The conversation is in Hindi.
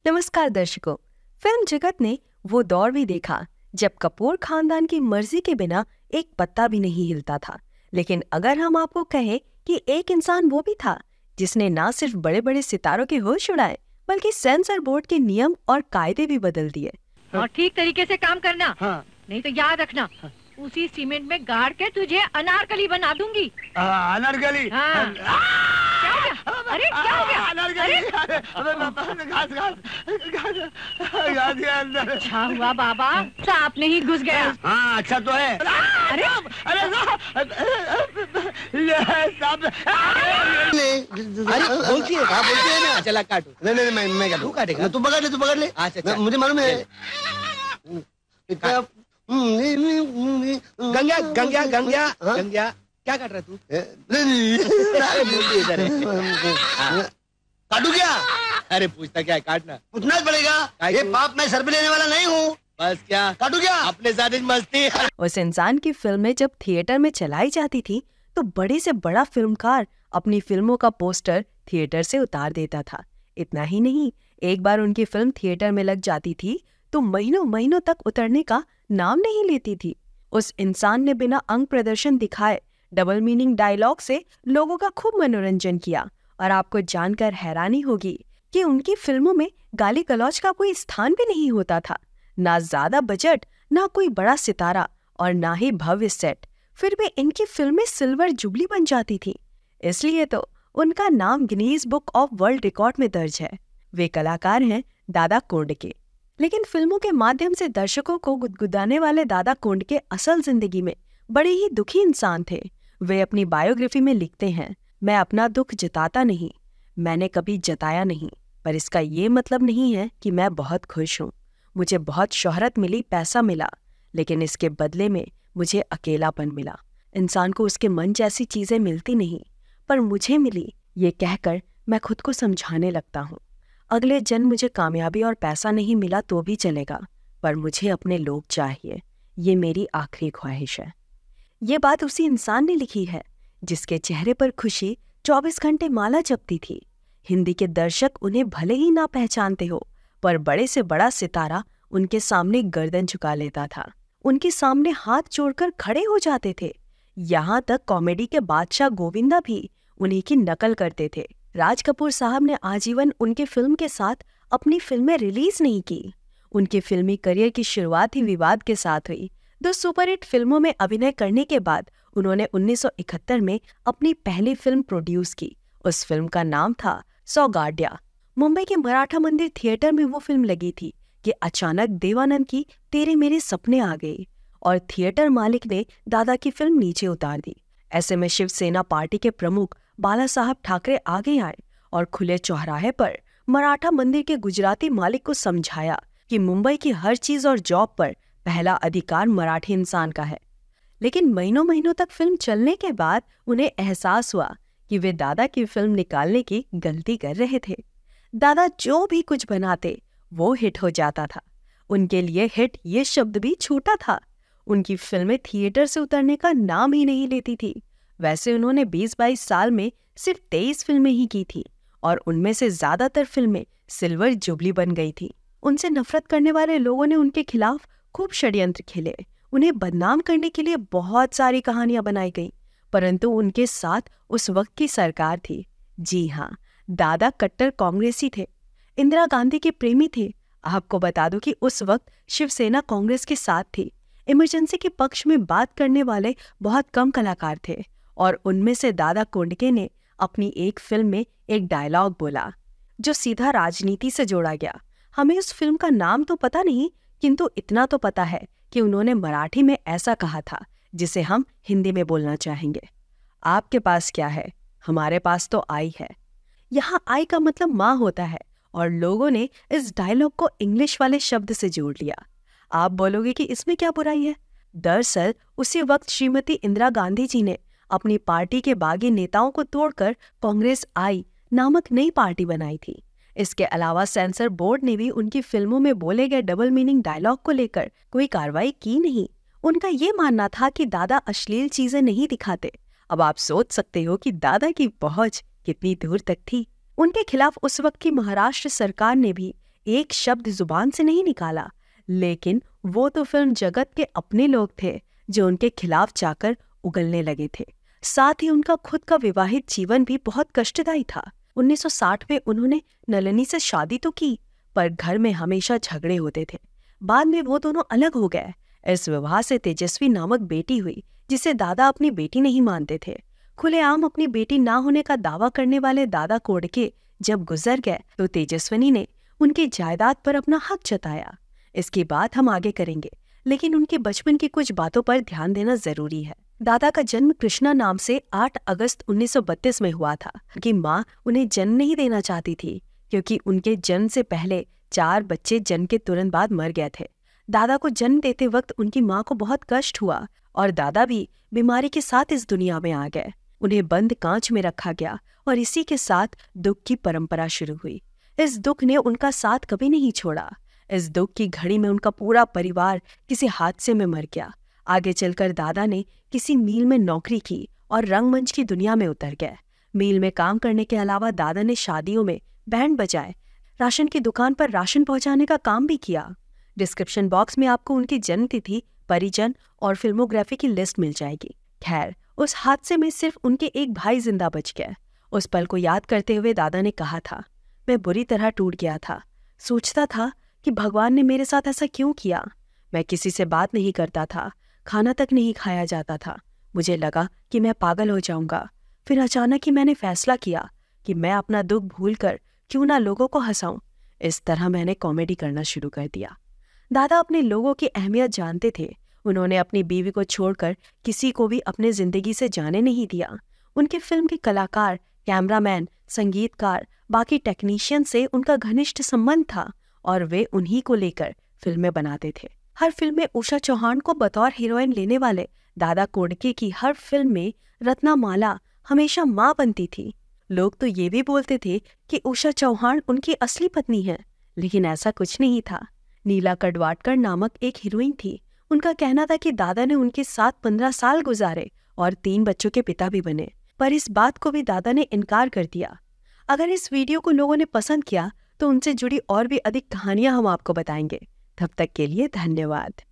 नमस्कार दर्शकों। फिल्म जगत ने वो दौर भी देखा जब कपूर खानदान की मर्जी के बिना एक पत्ता भी नहीं हिलता था। लेकिन अगर हम आपको कहें कि एक इंसान वो भी था जिसने ना सिर्फ बड़े बड़े सितारों के होश उड़ाए बल्कि सेंसर बोर्ड के नियम और कायदे भी बदल दिए। और ठीक तरीके से काम करना। हाँ। नहीं तो याद रखना, उसी सीमेंट में गाड़ के तुझे अनारकली बना दूंगी। अनारकली। हाँ। क्या हो गया? अरे क्या हो गया? अनारकली। घास के अंदर। अच्छा हुआ बाबा, सांप नहीं घुस गया। हाँ अच्छा तो है। अरे ये सांप। अरे बोलती है ना। चला काटू। नहीं मैं काटू। तू काटेगा? तू पकड़ ले। अच्छा मुझे मालूम है। गंग्या क्या काट रहा तू? काटू क्या? अरे पूछता क्या है, काटना पूछना पड़ेगा। ये पाप मैं सर पे लेने वाला नहीं हूँ। बस क्या काटू क्या? अपने साथ मस्ती। उस इंसान की फिल्में जब थिएटर में चलाई जाती थी तो बड़े से बड़ा फिल्मकार अपनी फिल्मों का पोस्टर थिएटर से उतार देता था। इतना ही नहीं, एक बार उनकी फिल्म थिएटर में लग जाती थी तो महीनों महीनों तक उतरने का नाम नहीं लेती थी। उस इंसान ने बिना अंग प्रदर्शन दिखाए डबल मीनिंग डायलॉग से लोगों का खूब मनोरंजन किया। और आपको जानकर हैरानी होगी कि उनकी फिल्मों में गाली गलौज का कोई स्थान भी नहीं होता था। ना ज्यादा बजट, ना कोई बड़ा सितारा और ना ही भव्य सेट, फिर भी इनकी फिल्में सिल्वर जुबली बन जाती थी। इसलिए तो उनका नाम Guinness book of world record में दर्ज है। वे कलाकार हैं दादा कोंडके। लेकिन फिल्मों के माध्यम से दर्शकों को गुदगुदाने वाले दादा कोंडके असल जिंदगी में बड़े ही दुखी इंसान थे। वे अपनी बायोग्राफी में लिखते हैं, मैं अपना दुख जताता नहीं, मैंने कभी जताया नहीं, पर इसका ये मतलब नहीं है कि मैं बहुत खुश हूँ। मुझे बहुत शोहरत मिली, पैसा मिला, लेकिन इसके बदले में मुझे अकेलापन मिला। इंसान को उसके मन जैसी चीजें मिलती नहीं, पर मुझे मिली, ये कहकर मैं खुद को समझाने लगता हूँ। अगले जन्म मुझे कामयाबी और पैसा नहीं मिला तो भी चलेगा, पर मुझे अपने लोग चाहिए, ये मेरी आखिरी ख्वाहिश है। ये बात उसी इंसान ने लिखी है जिसके चेहरे पर खुशी 24 घंटे माला जपती थी। हिंदी के दर्शक उन्हें भले ही ना पहचानते हो, पर बड़े से बड़ा सितारा उनके सामने गर्दन झुका लेता था, उनके सामने हाथ जोड़कर खड़े हो जाते थे। यहाँ तक कॉमेडी के बादशाह गोविंदा भी उन्हीं की नकल करते थे। राज कपूर साहब ने आजीवन उनके फिल्म के साथ अपनी फिल्में रिलीज नहीं की। उनके फिल्मी करियर की शुरुआत ही विवाद के साथ हुई। 2 सुपरहिट फिल्मों में अभिनय करने के बाद उन्होंने 1971 में अपनी पहली फिल्म प्रोड्यूस की। उस फिल्म का नाम था सौगाड्या। मुंबई के मराठा मंदिर थिएटर में वो फिल्म लगी थी कि अचानक देवानंद की तेरे मेरे सपने आ गई और थिएटर मालिक ने दादा की फिल्म नीचे उतार दी। ऐसे में शिवसेना पार्टी के प्रमुख बाला साहब ठाकरे आगे आए और खुले चौराहे पर मराठा मंदिर के गुजराती मालिक को समझाया कि मुंबई की हर चीज और जॉब पर पहला अधिकार मराठी इंसान का है। लेकिन महीनों महीनों तक फिल्म चलने के बाद उन्हें एहसास हुआ कि वे दादा की फिल्म निकालने की गलती कर रहे थे। दादा जो भी कुछ बनाते वो हिट हो जाता था। उनके लिए हिट ये शब्द भी छोटा था। उनकी फिल्में थिएटर से उतरने का नाम ही नहीं लेती थी। वैसे उन्होंने 20-22 साल में सिर्फ 23 फिल्में ही की थी और उनमें से ज्यादातर फिल्में सिल्वर जुबली बन गई थी। उनसे नफरत करने वाले लोगों ने उनके खिलाफ खूब षड्यंत्र खेले। उन्हें बदनाम करने के लिए बहुत सारी कहानियां बनाई गईं, परंतु उनके साथ उस वक्त की सरकार थी। जी हाँ, दादा कट्टर कांग्रेसी थे, इंदिरा गांधी के प्रेमी थे। आपको बता दूं कि उस वक्त शिवसेना कांग्रेस के साथ थी। इमरजेंसी के पक्ष में बात करने वाले बहुत कम कलाकार थे और उनमें से दादा कोंडके ने अपनी एक फिल्म में एक डायलॉग बोला जो सीधा राजनीति से जोड़ा गया। हमें उस फिल्म का नाम तो पता नहीं, किंतु इतना तो पता है कि उन्होंने मराठी में ऐसा कहा था जिसे हम हिंदी में बोलना चाहेंगे। आपके पास क्या है, हमारे पास तो आई है। यहाँ आई का मतलब माँ होता है और लोगों ने इस डायलॉग को इंग्लिश वाले शब्द से जोड़ लिया। आप बोलोगे कि इसमें क्या बुराई है? दरअसल उसी वक्त श्रीमती इंदिरा गांधी जी ने अपनी पार्टी के बागी नेताओं को तोड़कर कांग्रेस आई नामक नई पार्टी बनाई थी। इसके अलावा सेंसर बोर्ड ने भी उनकी फिल्मों में बोले गए डबल मीनिंग डायलॉग को लेकर कोई कार्रवाई की नहीं। उनका ये मानना था कि दादा अश्लील चीजें नहीं दिखाते। अब आप सोच सकते हो कि दादा की पहुंच कितनी दूर तक थी। उनके खिलाफ उस वक्त की महाराष्ट्र सरकार ने भी एक शब्द जुबान से नहीं निकाला, लेकिन वो तो फिल्म जगत के अपने लोग थे जो उनके खिलाफ जाकर उगलने लगे थे। साथ ही उनका खुद का विवाहित जीवन भी बहुत कष्टदायी था। 1960 में उन्होंने नलिनी से शादी तो की, पर घर में हमेशा झगड़े होते थे। बाद में वो दोनों अलग हो गए। इस विवाह से तेजस्वी नामक बेटी हुई, जिसे दादा अपनी बेटी नहीं मानते थे। खुलेआम अपनी बेटी ना होने का दावा करने वाले दादा कोडके जब गुजर गए तो तेजस्विनी ने उनकी जायदाद पर अपना हक जताया। इसकी बात हम आगे करेंगे, लेकिन उनके बचपन की कुछ बातों पर ध्यान देना जरूरी है। दादा का जन्म कृष्णा नाम से 8 अगस्त 1932 में हुआ था। उनकी माँ उन्हें जन्म नहीं देना चाहती थी, क्योंकि उनके जन्म से पहले 4 बच्चे जन्म के तुरंत बाद मर गए थे। दादा को जन्म देते वक्त उनकी माँ को बहुत कष्ट हुआ और दादा भी बीमारी के साथ इस दुनिया में आ गए। उन्हें बंद कांच में रखा गया और इसी के साथ दुख की परंपरा शुरू हुई। इस दुख ने उनका साथ कभी नहीं छोड़ा। इस दुख की घड़ी में उनका पूरा परिवार किसी हादसे में मर गया। आगे चलकर दादा ने किसी मिल में नौकरी की और रंगमंच की दुनिया में उतर गए। मिल में काम करने के अलावा दादा ने शादियों में बैंड बजाए, राशन की दुकान पर राशन पहुंचाने का काम भी किया। डिस्क्रिप्शन बॉक्स में आपको उनकी जन्मतिथि, परिजन और फिल्मोग्राफी की लिस्ट मिल जाएगी। खैर, उस हादसे में सिर्फ उनके एक भाई जिंदा बच गए। उस पल को याद करते हुए दादा ने कहा था, मैं बुरी तरह टूट गया था। सोचता था कि भगवान ने मेरे साथ ऐसा क्यों किया। मैं किसी से बात नहीं करता था, खाना तक नहीं खाया जाता था। मुझे लगा कि मैं पागल हो जाऊंगा। फिर अचानक ही मैंने फैसला किया कि मैं अपना दुख भूलकर क्यों ना लोगों को हंसाऊं। इस तरह मैंने कॉमेडी करना शुरू कर दिया। दादा अपने लोगों की अहमियत जानते थे। उन्होंने अपनी बीवी को छोड़कर किसी को भी अपने जिंदगी से जाने नहीं दिया। उनके फिल्म के कलाकार, कैमरामैन, संगीतकार, बाकी टेक्नीशियन से उनका घनिष्ठ संबंध था और वे उन्हीं को लेकर फिल्में बनाते थे। हर फिल्म में उषा चौहान को बतौर हीरोइन लेने वाले दादा कोडके की हर फिल्म में रत्नामाला हमेशा माँ बनती थी। लोग तो ये भी बोलते थे कि उषा चौहान उनकी असली पत्नी है, लेकिन ऐसा कुछ नहीं था। नीला कडवाडकर नामक एक हीरोइन थी। उनका कहना था कि दादा ने उनके साथ 15 साल गुजारे और 3 बच्चों के पिता भी बने, पर इस बात को भी दादा ने इनकार कर दिया। अगर इस वीडियो को लोगों ने पसंद किया तो उनसे जुड़ी और भी अधिक कहानियां हम आपको बताएंगे। तब तक के लिए धन्यवाद।